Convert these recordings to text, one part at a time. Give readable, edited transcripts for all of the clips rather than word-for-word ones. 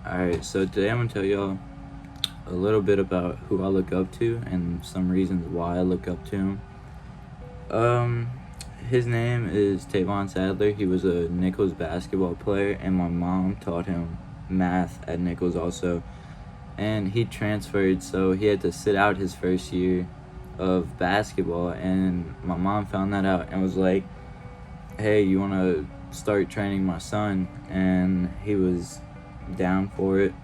Alright, so today I'm going to tell y'all a little bit about who I look up to and some reasons why I look up to him. His name is Tavon Sadler. He was a Nichols basketball player, and my mom taught him math at Nichols also. And he transferred, so he had to sit out his first year of basketball, and my mom found that out and was like, hey, you want to start training my son? And he was down for it.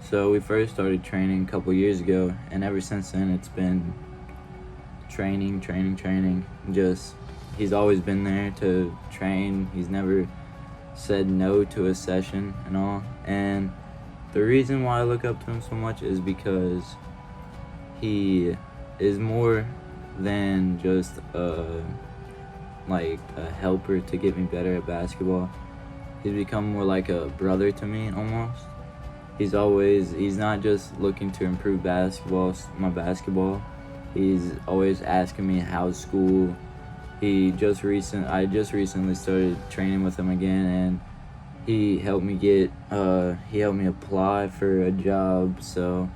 So we first started training a couple years ago, and ever since then it's been training. Just, he's always been there to train. He's never said no to a session and all. And the reason why I look up to him so much is because he is more than just a helper to get me better at basketball. He's become more like a brother to me almost. He's not just looking to improve my basketball. He's always asking me how's school. I just recently started training with him again, and he helped me apply for a job. So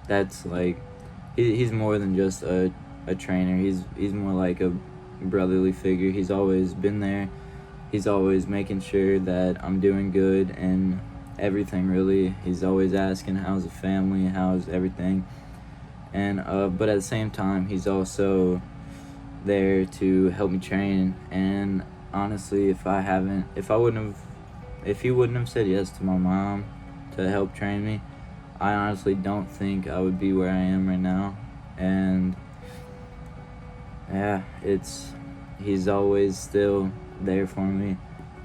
that's like, he's more than just a trainer. He's more like a brotherly figure. He's always been there. He's always making sure that I'm doing good and everything, really. He's always asking how's the family, how's everything. And but at the same time, he's also there to help me train. And honestly, if he wouldn't have said yes to my mom to help train me, I honestly don't think I would be where I am right now. And yeah, he's always still there for me,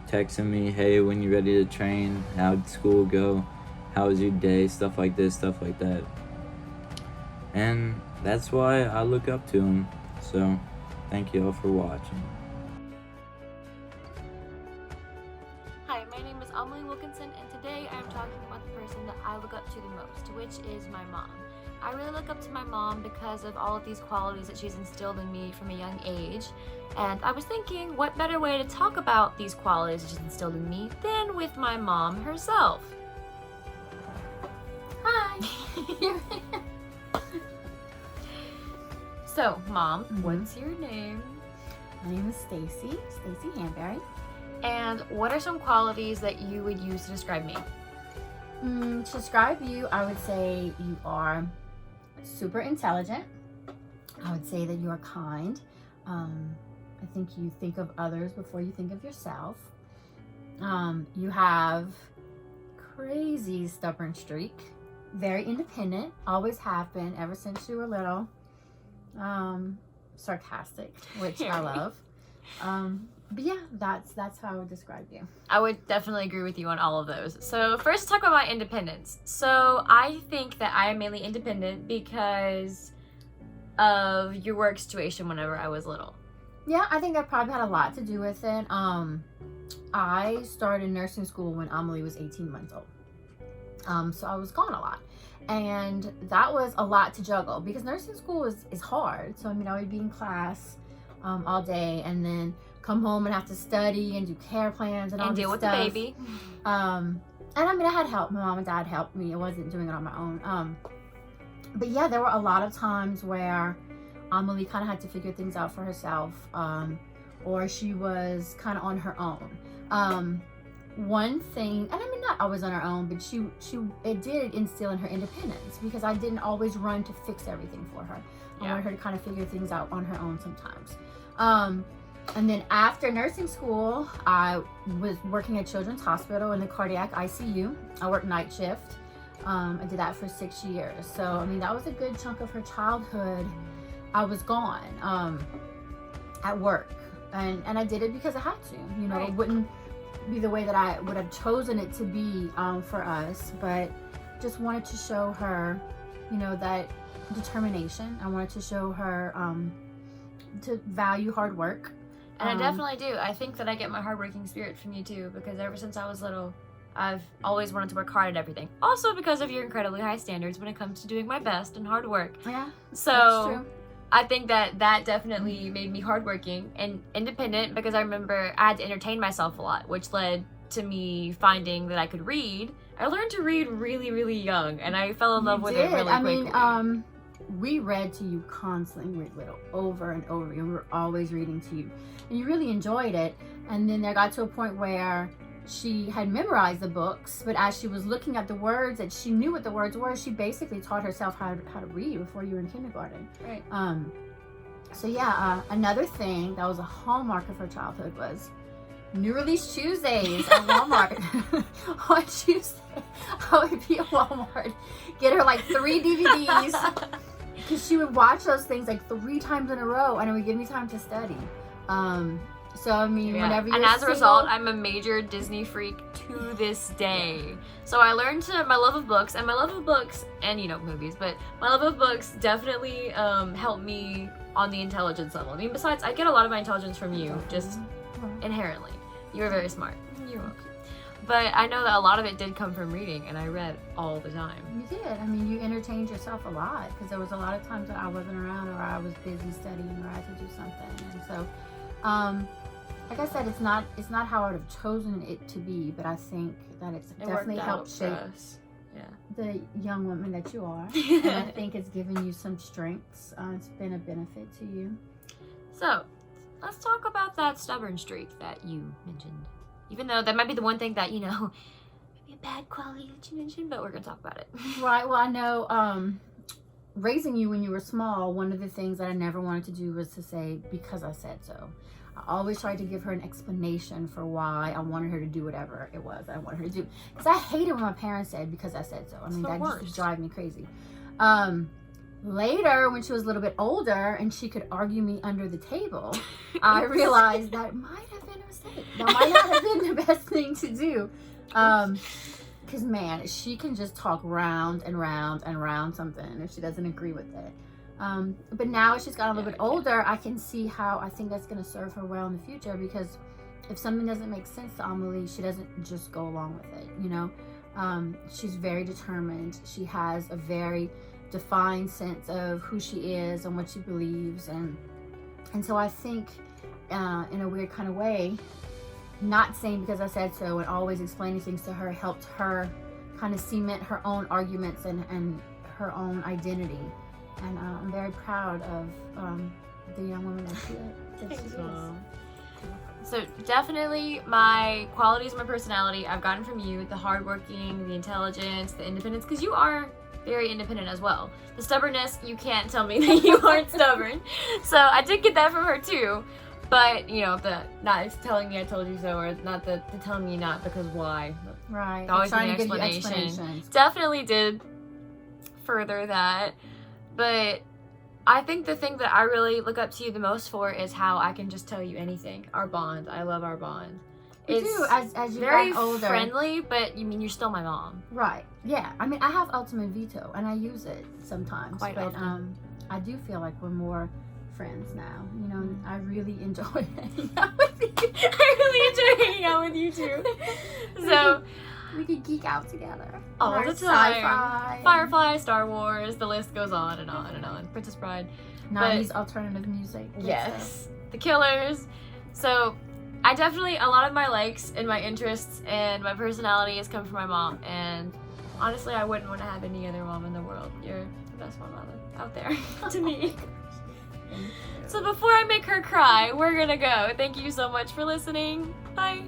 texting me, hey, when you ready to train, how'd school go, how was your day, stuff like that. And that's why I look up to him. So thank you all for watching. Hi, my name is Wilkinson, and today I'm talking about the person that I look up to the most, which is my mom. I really look up to my mom because of all of these qualities that she's instilled in me from a young age. And I was thinking, what better way to talk about these qualities that she's instilled in me than with my mom herself? Hi! So, Mom, what's your name? My name is Stacy Hanberry. And what are some qualities that you would use to describe me? To describe you, I would say you are super intelligent. I would say that you are kind. I think you think of others before you think of yourself. You have crazy stubborn streak. Very independent. Always have been ever since you were little. Sarcastic, which I love. But yeah, that's how I would describe you. I would definitely agree with you on all of those. So first, talk about my independence. So I think that I am mainly independent because of your work situation whenever I was little. Yeah, I think that probably had a lot to do with it. I started nursing school when Amelie was 18 months old. So I was gone a lot. And that was a lot to juggle because nursing school is hard. So, I mean, I would be in class all day and then come home and have to study and do care plans and all this deal with stuff. the baby. And I mean, I had help. My mom and dad helped me. I wasn't doing it on my own. But yeah, there were a lot of times where Amelie kind of had to figure things out for herself, or she was kind of on her own. One thing, and I mean, not always on her own, but it did instill in her independence because I didn't always run to fix everything for her. I wanted her to kind of figure things out on her own sometimes. And then after nursing school, I was working at Children's Hospital in the cardiac ICU. I worked night shift. I did that for 6 years. So, I mean, that was a good chunk of her childhood. I was gone at work. And I did it because I had to. You know, It wouldn't be the way that I would have chosen it to be for us. But just wanted to show her, you know, that determination. I wanted to show her to value hard work. And I definitely do. I think that I get my hardworking spirit from you too, because ever since I was little, I've always wanted to work hard at everything. Also because of your incredibly high standards when it comes to doing my best and hard work. Yeah, so that's true. I think that definitely made me hardworking and independent because I remember I had to entertain myself a lot, which led to me finding that I could read. I learned to read really, really young, and I fell in love with it really quickly. mean, we read to you constantly, we read over and over, and we were always reading to you, and you really enjoyed it. And then there got to a point where she had memorized the books, but as she was looking at the words, and she knew what the words were, she basically taught herself how to read before you were in kindergarten. Right. So yeah, another thing that was a hallmark of her childhood was new release Tuesdays at Walmart. On Tuesday, I would be at Walmart, get her like 3 DVDs, because she would watch those things like 3 times in a row, and it would give me time to study. So I mean, whenever you're and as a result, I'm a major Disney freak to this day. So I learned my love of books, and movies, but my love of books definitely helped me on the intelligence level. I mean, besides, I get a lot of my intelligence from you, just inherently. You were very smart. You're welcome. But I know that a lot of it did come from reading, and I read all the time. You did. I mean, you entertained yourself a lot, because there was a lot of times that I wasn't around, or I was busy studying, or I had to do something. And so, like I said, it's not how I would have chosen it to be, but I think that it's definitely helped shape the young woman that you are. And I think it's given you some strengths. It's been a benefit to you. So, let's talk about that stubborn streak that you mentioned. Even though that might be the one thing that, maybe a bad quality that you mentioned, but we're going to talk about it. Right. Well, I know raising you when you were small, one of the things that I never wanted to do was to say, because I said so. I always tried to give her an explanation for why I wanted her to do whatever it was I wanted her to do. Because I hated when my parents said, because I said so. I mean, that used to drive me crazy. Later, when she was a little bit older and she could argue me under the table, I realized that might have been a mistake. That might not have been the best thing to do. Because, man, she can just talk round and round and round something if she doesn't agree with it. But now as she's gotten a little bit older, I can see how I think that's going to serve her well in the future, because if something doesn't make sense to Amelie, she doesn't just go along with it, She's very determined. She has a very defined sense of who she is and what she believes, and so I think in a weird kind of way, not saying because I said so and always explaining things to her helped her kind of cement her own arguments and her own identity. And I'm very proud of the young woman that she is. So definitely my qualities, my personality, I've gotten from you: the hardworking, the intelligence, the independence, because you are very independent as well. The stubbornness, you can't tell me that you aren't stubborn. So I did get that from her too. But, the not telling me I told you so, or not the telling me not because why. Right. Always an explanation. Definitely did further that. But I think the thing that I really look up to you the most for is how I can just tell you anything. Our bond. I love our bond. It's as you very get older, friendly, but you're still my mom. Right. Yeah. I mean, I have ultimate veto, and I use it sometimes. Quite often. I do feel like we're more friends now. I really enjoy hanging out with you. I really enjoy hanging out with you too. So we could geek out together all the time. Sci-fi, Firefly, Star Wars, the list goes on and on and on. Princess Bride. 90s alternative music. Yes. The Killers. So I definitely, a lot of my likes and my interests and my personality has come from my mom. And honestly, I wouldn't want to have any other mom in the world. You're the best mom out there to me. So before I make her cry, we're gonna go. Thank you so much for listening. Bye.